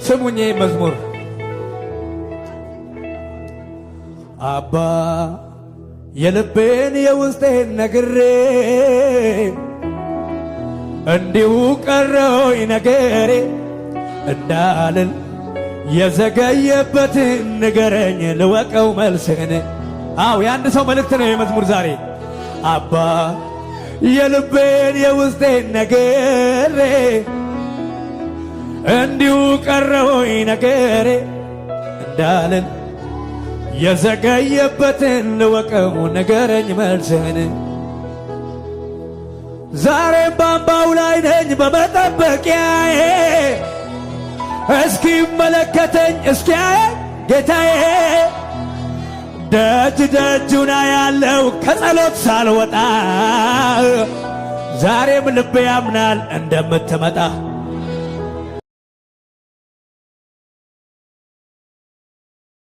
ስሙኝ መዝሙር አባ የልቤን የውስጤን ነግሬ እንዲሁ ቀረውኝ ነገሬ እንዳልን የዘገየበትን ንገረኝ ልወቀው መልስህን። አው የአንድ ሰው መልእክት ነው የመዝሙር ዛሬ። አባ የልቤን የውስጤን ነግሬ እንዲሁ ቀረውኝ ነገሬ እንዳልን የዘገየበትን ልወቀው ንገረኝ መልስህን። ዛሬም በአምባው ላይ ነኝ በመጠበቂያዬ እስኪ መለከተኝ እስኪያየኝ ጌታዬ ደጅ ደጁና ያለው ከጸሎት ሳልወጣ ዛሬም ልቤ ያምናል እንደምትመጣ